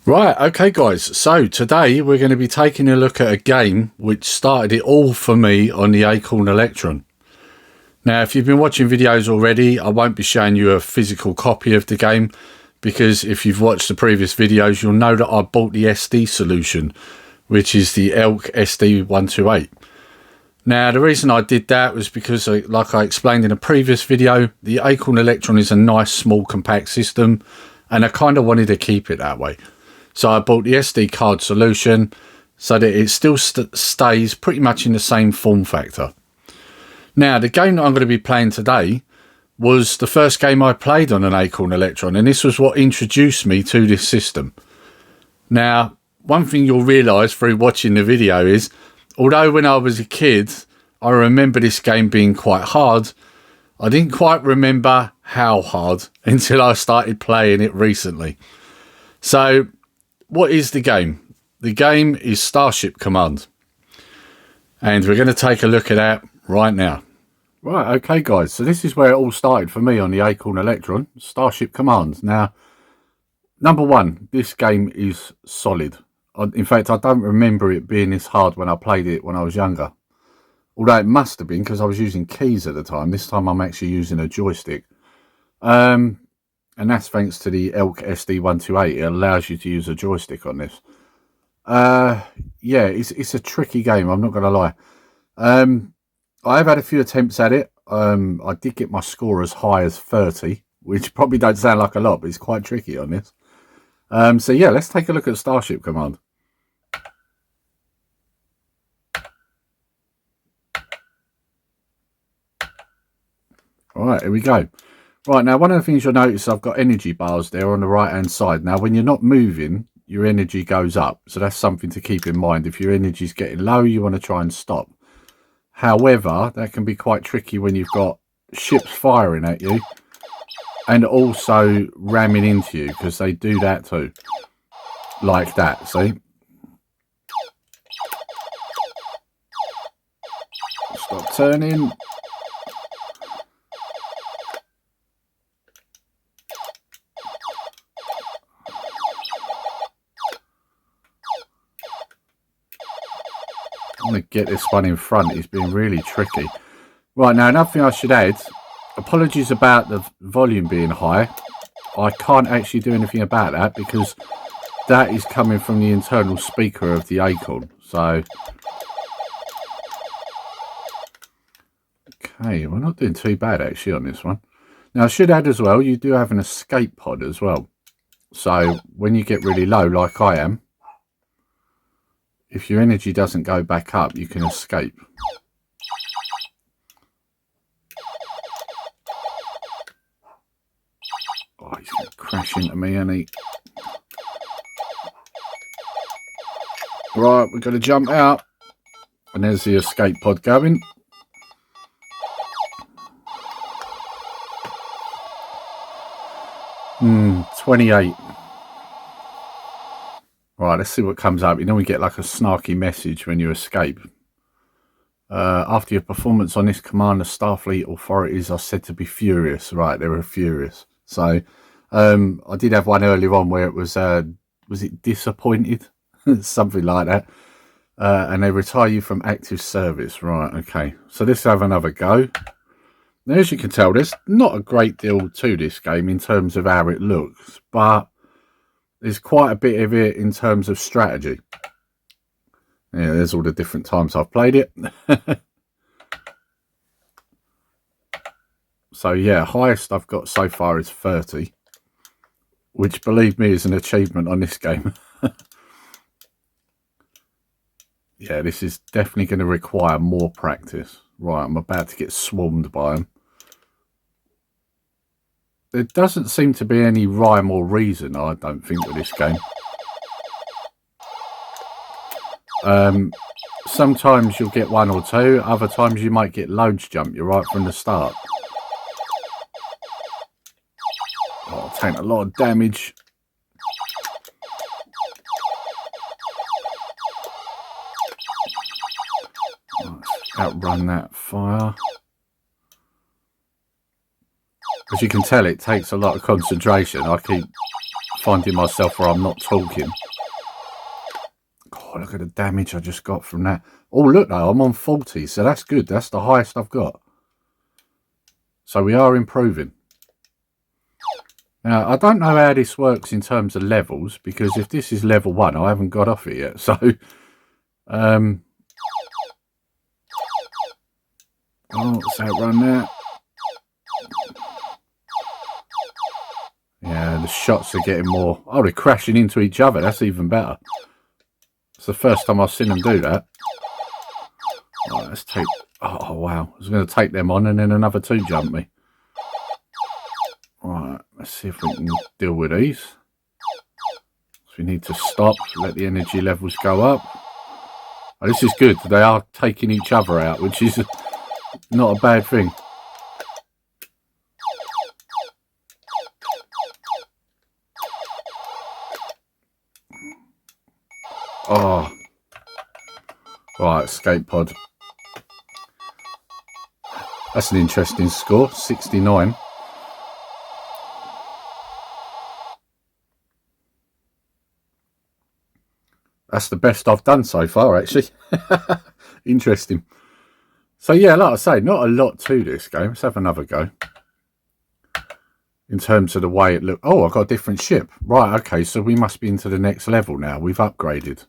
Right, okay guys, so today we're going to be taking a look at a game which started it all for me on the Acorn Electron. Now, if you've been watching videos already, I won't be showing you a physical copy of the game, because if you've watched the previous videos, you'll know that I bought the SD solution, which is the ELK SD128. Now, the reason I did that was because, like I explained in a previous video, the Acorn Electron is a nice, small, compact system, and I kind of wanted to keep it that way. So I bought the SD card solution so that it still stays pretty much in the same form factor. Now, the game that I'm going to be playing today was the first game I played on an Acorn Electron, and this was what introduced me to this system. Now, one thing you'll realise through watching the video is, although when I was a kid, I remember this game being quite hard, I didn't quite remember how hard until I started playing it recently. So, what is the game? The game is Starship Command. And we're going to take a look at that right now. Right, okay guys, so this is where it all started for me on the Acorn Electron, Starship Command. Now, number one, this game is solid. In fact, I don't remember it being this hard when I played it when I was younger. Although it must have been, because I was using keys at the time. This time I'm actually using a joystick. And that's thanks to the ELK SD128. It allows you to use a joystick on this. Yeah, it's a tricky game, I'm not going to lie. I have had a few attempts at it. I did get my score as high as 30, which probably don't sound like a lot, but it's quite tricky on this. So yeah, let's take a look at Starship Command. All right, here we go. Right, now one of the things you'll notice, I've got energy bars there on the right hand side. Now when you're not moving, your energy goes up, so that's something to keep in mind. If your energy is getting low, you want to try and stop. However, that can be quite tricky when you've got ships firing at you and also ramming into you, because they do that too, like that. See, stop turning. I'm going to get this one in front. It's been really tricky. Right, now another thing I should add, apologies about the volume being high. I can't actually do anything about that because that is coming from the internal speaker of the Acorn. So, okay, we're not doing too bad actually on this one. Now I should add as well, you do have an escape pod as well. So when you get really low like I am, if your energy doesn't go back up, you can escape. Oh, he's going to crash into me, isn't he? Right, we've got to jump out. And there's the escape pod going. Hmm, 28. Right, let's see what comes up. You know, we get like a snarky message when you escape. After your performance on this command, the Starfleet authorities are said to be furious. Right, they were furious. So, I did have one earlier on where it was it disappointed? Something like that. And they retire you from active service. Right, okay. So let's have another go. Now, as you can tell, there's not a great deal to this game in terms of how it looks, but there's quite a bit of it in terms of strategy. Yeah, there's all the different times I've played it. So yeah, highest I've got so far is 30, which believe me is an achievement on this game. Yeah, this is definitely going to require more practice. Right, I'm about to get swarmed by them. There doesn't seem to be any rhyme or reason, I don't think, with this game. Sometimes you'll get one or two, other times you might get loads jump you right from the start. Oh, I've taken a lot of damage. Let's outrun that fire. As you can tell, it takes a lot of concentration. I keep finding myself where I'm not talking. God, look at the damage I just got from that. Oh, look though, I'm on 40, so that's good. That's the highest I've got. So we are improving. Now, I don't know how this works in terms of levels, because if this is level 1, I haven't got off it yet. So, oh, let's outrun that. Yeah, the shots are getting more... Oh, they're crashing into each other. That's even better. It's the first time I've seen them do that. Right, let's take... Oh, wow. I was going to take them on and then another 2 jump me. Right, let's see if we can deal with these. So we need to stop, let the energy levels go up. Oh, this is good. They are taking each other out, which is not a bad thing. Oh. Right, escape pod. That's an interesting score, 69. That's the best I've done so far, actually. Interesting. So, yeah, like I say, not a lot to this game. Let's have another go. In terms of the way it looked. Oh, I've got a different ship. Right, okay, so we must be into the next level now. We've upgraded.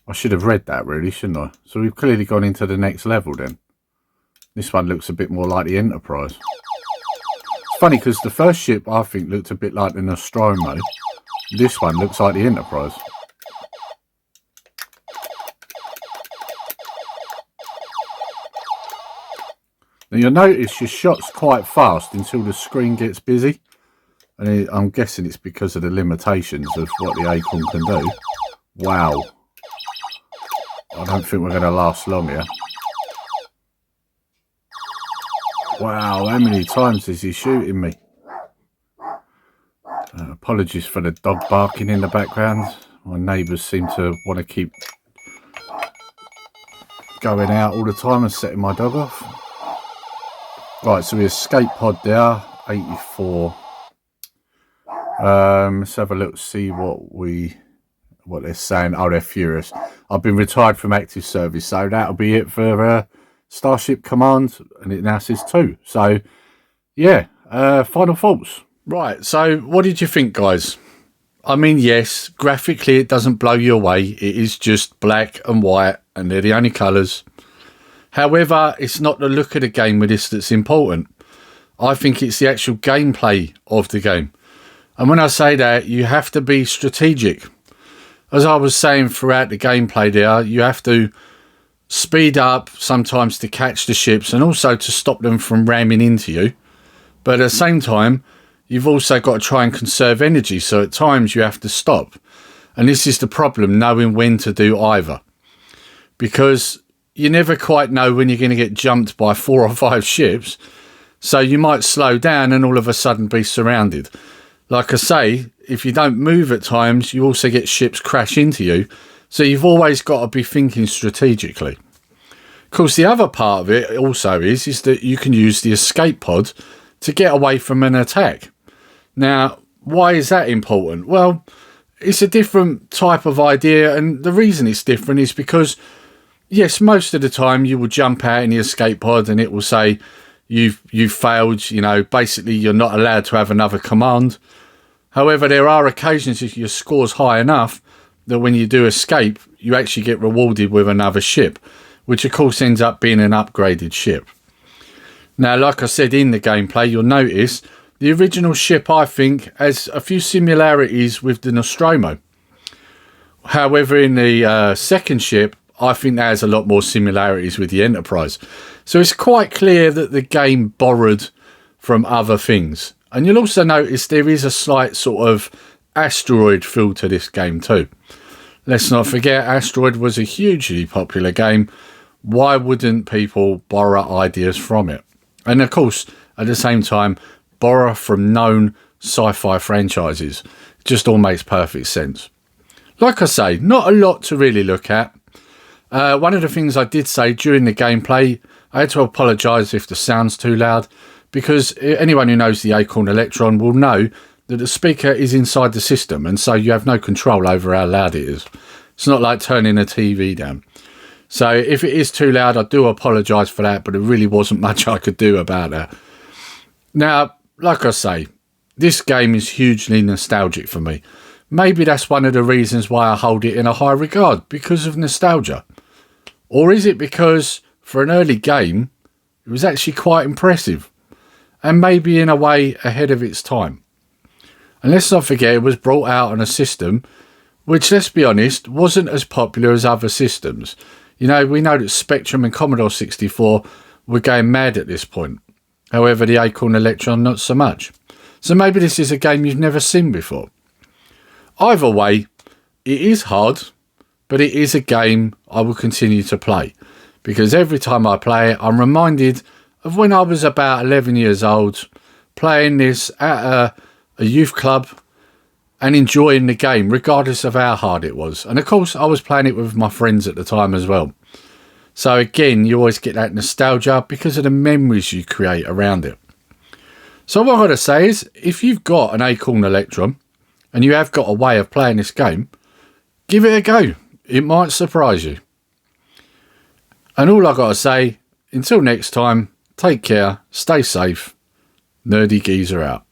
I should have read that, really, shouldn't I? So we've clearly gone into the next level, then. This one looks a bit more like the Enterprise. It's funny, because the first ship, I think, looked a bit like the Nostromo. This one looks like the Enterprise. Now you'll notice your shot's quite fast until the screen gets busy. And I'm guessing it's because of the limitations of what the Acorn can do. Wow. I don't think we're going to last long here. Wow, how many times is he shooting me? Apologies for the dog barking in the background. My neighbours seem to want to keep going out all the time and setting my dog off. Right, so we escape pod there, 84. Let's have a look, see what they're saying. Oh, they're furious. I've been retired from active service, so that'll be it for Starship Command, and it now says 2. So, yeah, final thoughts. Right, so what did you think, guys? I mean, yes, graphically it doesn't blow you away. It is just black and white, and they're the only colours. However, it's not the look of the game with this that's important. I think it's the actual gameplay of the game. And when I say that, you have to be strategic. As I was saying throughout the gameplay there, you have to speed up sometimes to catch the ships and also to stop them from ramming into you. But at the same time, you've also got to try and conserve energy. So at times you have to stop. And this is the problem, knowing when to do either. Because you never quite know when you're going to get jumped by 4 or 5 ships. So you might slow down and all of a sudden be surrounded. Like I say, if you don't move at times, you also get ships crash into you. So you've always got to be thinking strategically. Of course, the other part of it also is that you can use the escape pod to get away from an attack. Now, why is that important? Well, it's a different type of idea. And the reason it's different is because, yes, most of the time you will jump out in the escape pod and it will say you've failed. You know, basically you're not allowed to have another command. However, there are occasions if your score's high enough that when you do escape, you actually get rewarded with another ship, which of course ends up being an upgraded ship. Now, like I said in the gameplay, you'll notice the original ship, I think, has a few similarities with the Nostromo. However, in the second ship, I think that has a lot more similarities with the Enterprise. So it's quite clear that the game borrowed from other things. And you'll also notice there is a slight sort of asteroid feel to this game too. Let's not forget, Asteroid was a hugely popular game. Why wouldn't people borrow ideas from it? And of course, at the same time, borrow from known sci-fi franchises. It just all makes perfect sense. Like I say, not a lot to really look at. One of the things I did say during the gameplay, I had to apologise if the sound's too loud, because anyone who knows the Acorn Electron will know that the speaker is inside the system, and so you have no control over how loud it is. It's not like turning a TV down. So if it is too loud, I do apologise for that, but there really wasn't much I could do about that. Now, like I say, this game is hugely nostalgic for me. Maybe that's one of the reasons why I hold it in a high regard, because of nostalgia. Or is it because, for an early game, it was actually quite impressive, and maybe in a way ahead of its time? And let's not forget, it was brought out on a system which, let's be honest, wasn't as popular as other systems. You know, we know that Spectrum and Commodore 64 were going mad at this point. However, the Acorn Electron, not so much. So maybe this is a game you've never seen before. Either way, it is hard, but it is a game I will continue to play. Because every time I play it, I'm reminded of when I was about 11 years old, playing this at a youth club and enjoying the game, regardless of how hard it was. And of course, I was playing it with my friends at the time as well. So again, you always get that nostalgia because of the memories you create around it. So what I've got to say is, if you've got an Acorn Electron and you have got a way of playing this game, give it a go. It might surprise you. And all I've got to say, until next time, take care, stay safe, Nerdy Geezer out.